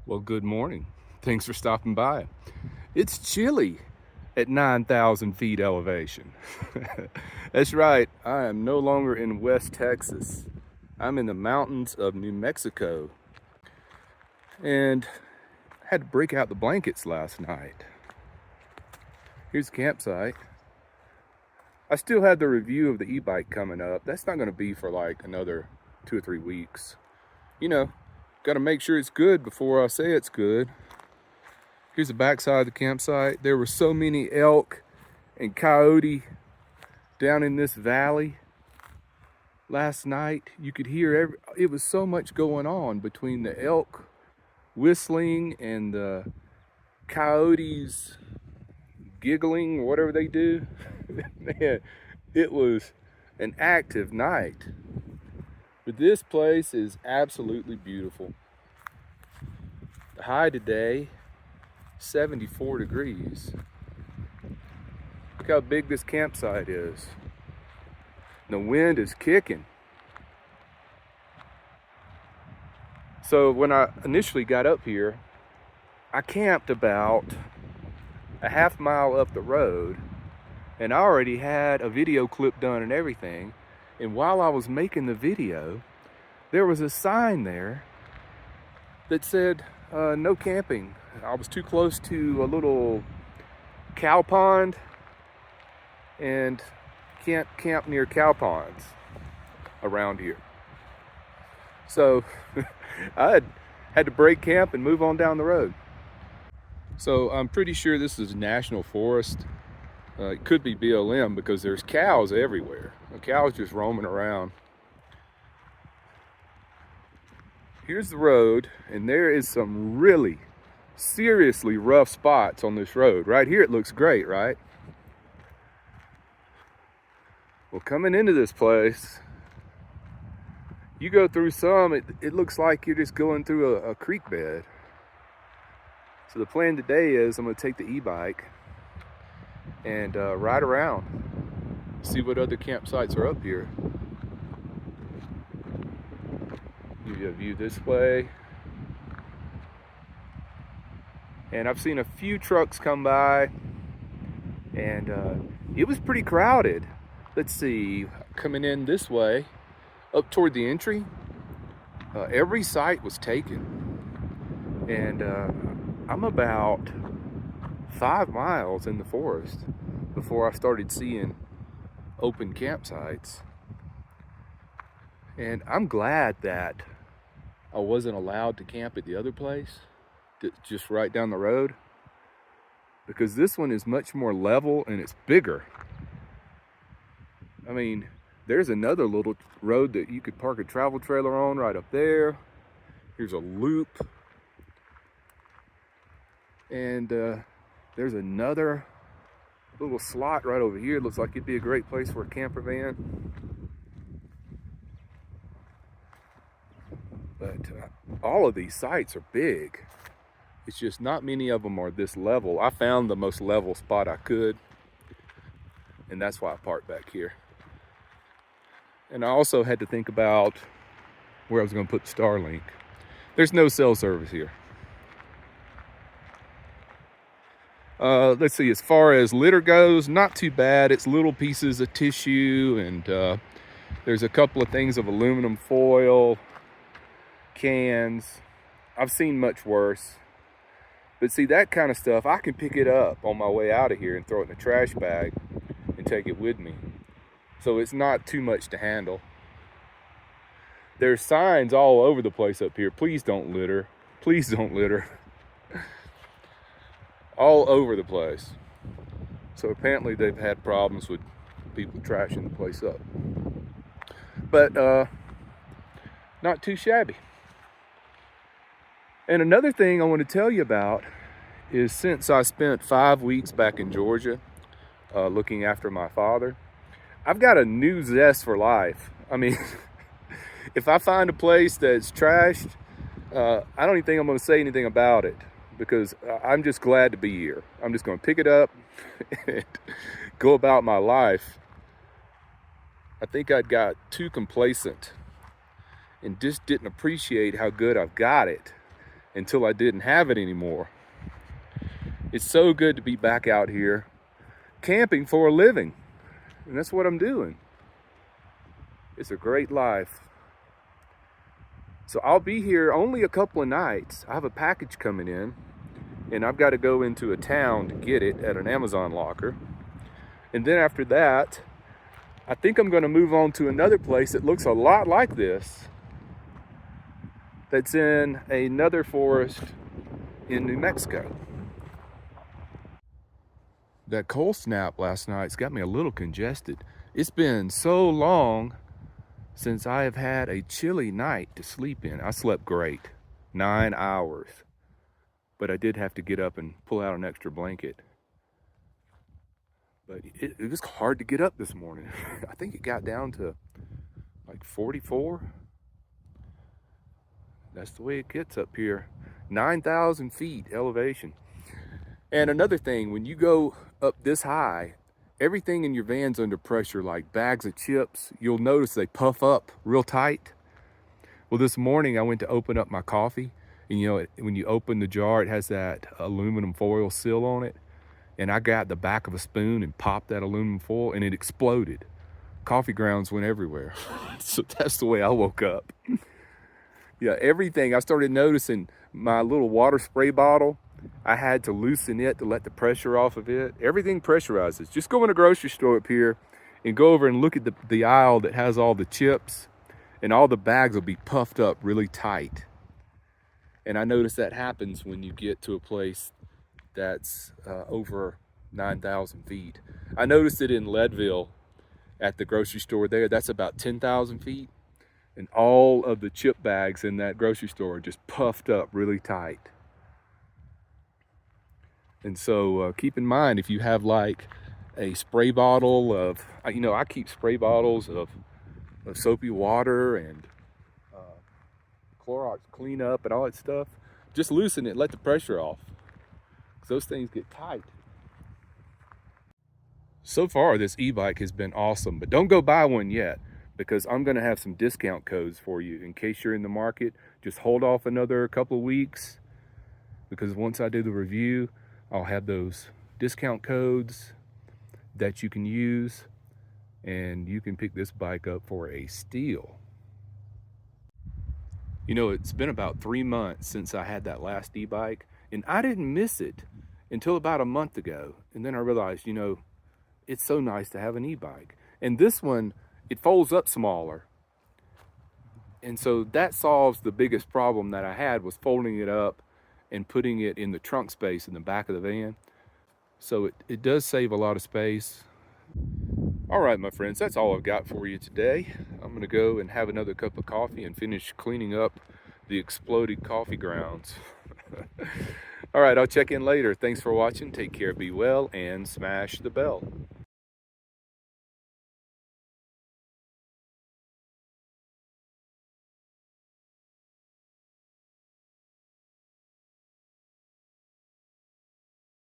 Well, good morning. Thanks for stopping by. It's chilly at 9,000 feet elevation. That's right, I am no longer in West Texas. I'm in the mountains of New Mexico and had to break out the blankets last night. Here's the campsite. I still have the review of the e-bike coming up. That's not going to be for like another 2 or 3 weeks. You know, got to make sure it's good before I say it's good. Here's the backside of the campsite. There were so many elk and coyote down in this valley last night. You could hear it was so much going on between the elk whistling and the coyotes giggling, or whatever they do. Man, it was an active night. But this place is absolutely beautiful. The high today, 74 degrees. Look how big this campsite is. The wind is kicking. So when I initially got up here, I camped about a half mile up the road, and I already had a video clip done and everything. And while I was making the video, there was a sign there that said no camping. I was too close to a little cow pond and can't camp near cow ponds around here. So I had to break camp and move on down the road. So I'm pretty sure this is national forest. It could be BLM because there's cows everywhere. The cows just roaming around. Here's the road, and there is some really seriously rough spots on this road. Right here it looks great, right? Well, coming into this place, you go through some, it looks like you're just going through a creek bed. So the plan today is I'm going to take the e-bike and ride around, see what other campsites are up here. Give you a view this way. And I've seen a few trucks come by, and it was pretty crowded. Let's see, coming in this way, up toward the entry, every site was taken. And I'm about 5 miles in the forest before I started seeing open campsites. And I'm glad that I wasn't allowed to camp at the other place, just right down the road, because this one is much more level and it's bigger. I mean, there's another little road that you could park a travel trailer on right up there. Here's a loop. And there's another little slot right over here. Looks like it'd be a great place for a camper van. But all of these sites are big. It's just not many of them are this level. I found the most level spot I could, and that's why I parked back here. And I also had to think about where I was going to put Starlink. There's no cell service here. Let's see, as far as litter goes, not too bad. It's little pieces of tissue, and there's a couple of things of aluminum foil, cans. I've seen much worse. But see, that kind of stuff, I can pick it up on my way out of here and throw it in a trash bag and take it with me. So it's not too much to handle. There's signs all over the place up here. Please don't litter. Please don't litter. All over the place. So apparently they've had problems with people trashing the place up. But not too shabby. And another thing I want to tell you about is, since I spent 5 weeks back in Georgia looking after my father, I've got a new zest for life. I mean, if I find a place that's trashed, I don't even think I'm going to say anything about it, because I'm just glad to be here. I'm just going to pick it up and go about my life. I think I got too complacent and just didn't appreciate how good I've got it. until I didn't have it anymore. It's so good to be back out here camping for a living, and that's what I'm doing. It's a great life. So I'll be here only a couple of nights. I have a package coming in, and I've got to go into a town to get it at an Amazon locker. And then after that, I think I'm going to move on to another place that looks a lot like this, that's in another forest in New Mexico. That cold snap last night's got me a little congested. It's been so long since I have had a chilly night to sleep in. I slept great, 9 hours, but I did have to get up and pull out an extra blanket. But it was hard to get up this morning. I think it got down to like 44. That's the way it gets up here. 9,000 feet elevation. And another thing, when you go up this high, everything in your van's under pressure, like bags of chips. You'll notice they puff up real tight. Well, this morning I went to open up my coffee, and you know, when you open the jar, it has that aluminum foil seal on it. And I got the back of a spoon and popped that aluminum foil, and it exploded. Coffee grounds went everywhere. So that's the way I woke up. Yeah, everything. I started noticing my little water spray bottle. I had to loosen it to let the pressure off of it. Everything pressurizes. Just go in a grocery store up here and go over and look at the aisle that has all the chips, and all the bags will be puffed up really tight. And I notice that happens when you get to a place that's over 9,000 feet. I noticed it in Leadville at the grocery store there. That's about 10,000 feet. And all of the chip bags in that grocery store are just puffed up really tight. And so keep in mind, if you have like a spray bottle of, you know, I keep spray bottles of soapy water and Clorox cleanup and all that stuff, just loosen it, let the pressure off, because those things get tight. So far, this e-bike has been awesome, but don't go buy one yet, because I'm going to have some discount codes for you in case you're in the market. Just hold off another couple of weeks, because once I do the review, I'll have those discount codes that you can use, and you can pick this bike up for a steal. You know, it's been about 3 months since I had that last e-bike, and I didn't miss it until about a month ago. And then I realized, you know, it's so nice to have an e-bike. And this one, it folds up smaller. And so that solves the biggest problem that I had, was folding it up and putting it in the trunk space in the back of the van. So it does save a lot of space. All right, my friends, that's all I've got for you today. I'm gonna go and have another cup of coffee and finish cleaning up the exploded coffee grounds. All right, I'll check in later. Thanks for watching. Take care, be well, and smash the bell.